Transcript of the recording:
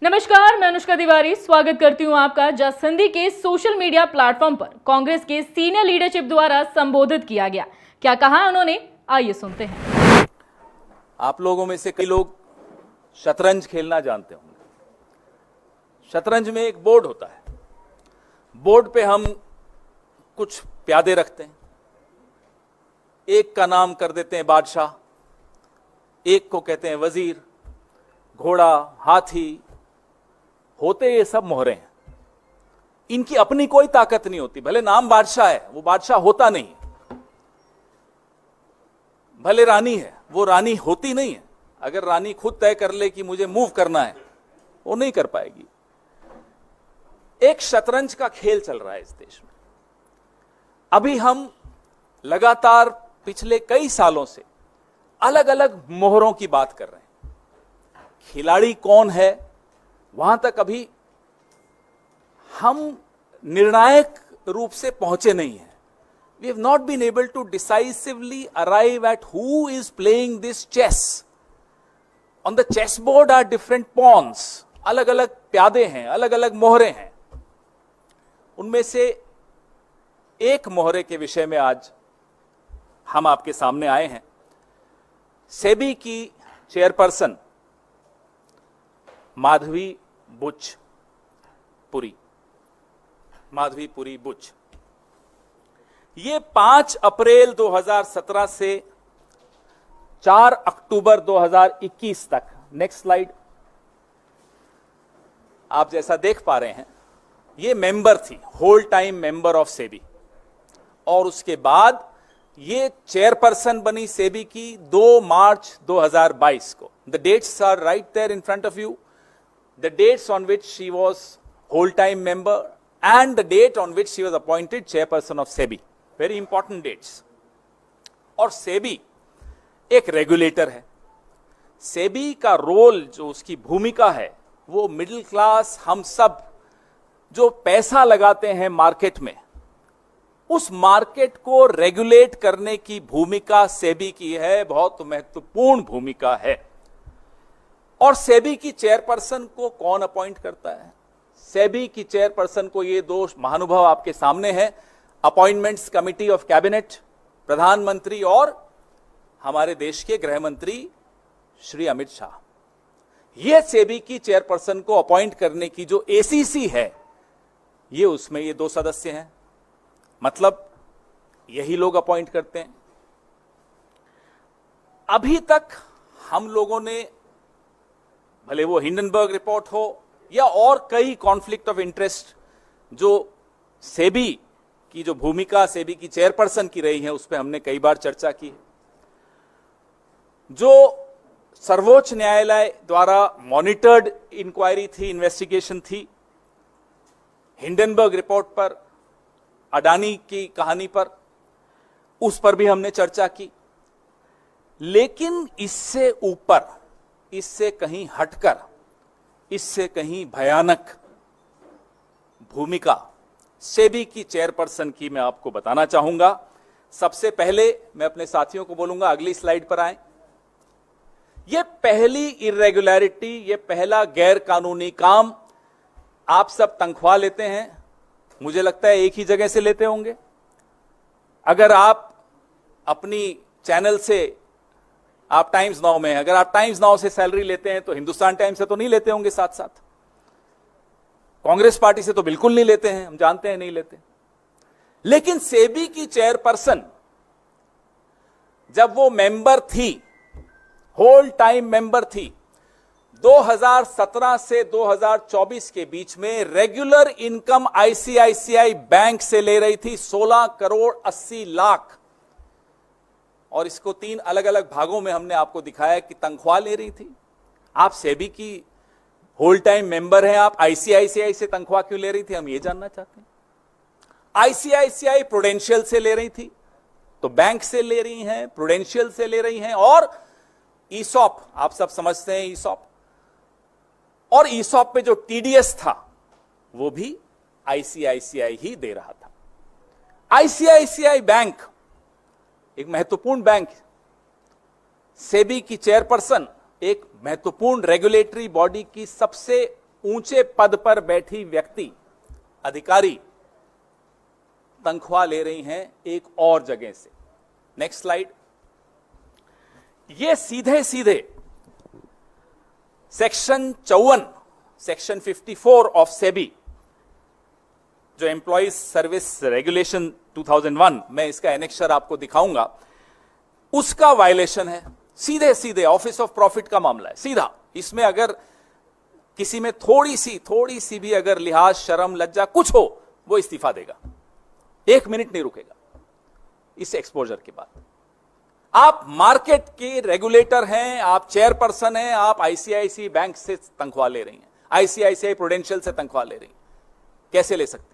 नमस्कार, मैं अनुष्का तिवारी स्वागत करती हूं आपका। जासंधी के सोशल मीडिया प्लेटफॉर्म पर कांग्रेस के सीनियर लीडरशिप द्वारा संबोधित किया गया। क्या कहा उन्होंने, आइए सुनते हैं। आप लोगों में से कई लोग शतरंज खेलना जानते होंगे। शतरंज में एक बोर्ड होता है। बोर्ड पे हम कुछ प्यादे रखते हैं। एक का नाम कर देते हैं बादशाह, एक को कहते हैं वजीर, घोड़ा, हाथी, होते ये सब मोहरे हैं। इनकी अपनी कोई ताकत नहीं होती। भले नाम बादशाह है, वो बादशाह होता नहीं है। भले रानी है, वो रानी होती नहीं है। अगर रानी खुद तय कर ले कि मुझे मूव करना है, वो नहीं कर पाएगी। एक शतरंज का खेल चल रहा है इस देश में। अभी हम लगातार पिछले कई सालों से अलग अलग मोहरों की बात कर रहे हैं। खिलाड़ी कौन है, वहां तक अभी हम निर्णायक रूप से पहुंचे नहीं हैं। We have not been able to decisively arrive at who is playing this chess. On the chessboard are different pawns. अलग अलग प्यादे हैं, अलग अलग मोहरे हैं। उनमें से एक मोहरे के विषय में आज हम आपके सामने आए हैं। सेबी की चेयरपर्सन माधवी बुच, ये 5 अप्रैल 2017 से 4 अक्टूबर 2021 तक, नेक्स्ट स्लाइड, आप जैसा देख पा रहे हैं, ये मेंबर थी, whole time member of SEBI. और उसके बाद ये चेयरपर्सन बनी सेबी की 2 मार्च 2022 को। The dates are right there in front of you. The dates on which she was whole-time member and the date on which she was appointed chairperson of SEBI. Very important dates. और SEBI एक regulator है। SEBI का role, जो उसकी भूमिका है, वो middle class, हम सब जो पैसा लगाते हैं मार्केट में, उस मार्केट को रेगुलेट करने की भूमिका SEBI की है। बहुत महत्वपूर्ण भूमिका है। और सेबी की चेयरपर्सन को कौन अपॉइंट करता है? सेबी की चेयरपर्सन को ये 2 महानुभाव आपके सामने हैं। अपॉइंटमेंट्स कमिटी ऑफ कैबिनेट, प्रधानमंत्री और हमारे देश के गृह मंत्री श्री अमित शाह। ये सेबी की चेयरपर्सन को अपॉइंट करने की जो एसीसी है, ये उसमें ये 2 सदस्य हैं। मतलब यही लोग अपॉइंट करते हैं। अभी तक हम लोगों ने, भले वो हिंडनबर्ग रिपोर्ट हो या और कई कॉन्फ्लिक्ट ऑफ इंटरेस्ट जो सेबी की जो भूमिका सेबी की चेयरपर्सन की रही है, उस पर हमने कई बार चर्चा की। जो सर्वोच्च न्यायालय द्वारा मॉनिटर्ड इंक्वायरी थी, इन्वेस्टिगेशन थी, हिंडनबर्ग रिपोर्ट पर, अडानी की कहानी पर, उस पर भी हमने चर्चा की। लेकिन इससे ऊपर, इससे कहीं हटकर, इससे कहीं भयानक भूमिका सेबी की चेयरपर्सन की मैं आपको बताना चाहूंगा। सबसे पहले मैं अपने साथियों को बोलूंगा, अगली स्लाइड पर आए। यह पहली इरेगुलरिटी, यह पहला गैर कानूनी काम। आप सब तनख्वाह लेते हैं, मुझे लगता है एक ही जगह से लेते होंगे। अगर आप अपनी चैनल से, आप टाइम्स नाउ में, अगर आप टाइम्स नाउ से सैलरी लेते हैं तो हिंदुस्तान टाइम्स से तो नहीं लेते होंगे। साथ साथ कांग्रेस पार्टी से तो बिल्कुल नहीं लेते हैं, हम जानते हैं नहीं लेते। लेकिन सेबी की चेयरपर्सन जब वो मेंबर थी, होल टाइम मेंबर थी, 2017 से 2024 के बीच में रेगुलर इनकम आईसीआईसीआई बैंक से ले रही थी 16 करोड़ 80 लाख। और इसको 3 अलग अलग भागों में हमने आपको दिखाया कि तनख्वाह ले रही थी। आप सेबी की होल टाइम मेंबर हैं, आप आईसीआईसीआई से तनख्वाह क्यों ले रही थी, हम ये जानना चाहते हैं। आईसीआईसीआई प्रूडेंशियल से ले रही थी, तो बैंक से ले रही हैं, प्रूडेंशियल से ले रही हैं। और ईसॉप, आप सब समझते हैं ईसॉप, और ईसॉप पे जो टीडीएस था वो भी आईसीआईसीआई ही दे रहा था। आईसीआईसीआई बैंक एक महत्वपूर्ण बैंक, सेबी की चेयरपर्सन एक महत्वपूर्ण रेगुलेटरी बॉडी की सबसे ऊंचे पद पर बैठी व्यक्ति, अधिकारी तनख्वाह ले रही हैं एक और जगह से। Next slide. ये सीधे सीधे सेक्शन 54, सेक्शन 54 ऑफ सेबी, जो एम्प्लॉइज सर्विस रेगुलेशन 2001, मैं इसका एनेक्शर आपको दिखाऊंगा, उसका वायलेशन है। सीधे सीधे ऑफिस ऑफ प्रॉफिट का मामला है, सीधा। इसमें अगर किसी में थोड़ी सी भी अगर लिहाज, शर्म, लज्जा कुछ हो, वो इस्तीफा देगा, 1 मिनट नहीं रुकेगा इस एक्सपोजर के बाद। आप मार्केट के रेगुलेटर हैं, आप चेयरपर्सन हैं, आप आईसीआईसीआई बैंक से तनख्वाह ले रही हैं, आईसीआईसीआई प्रूडेंशियल से तनख्वाह ले रही हैं, कैसे ले सकते हैं?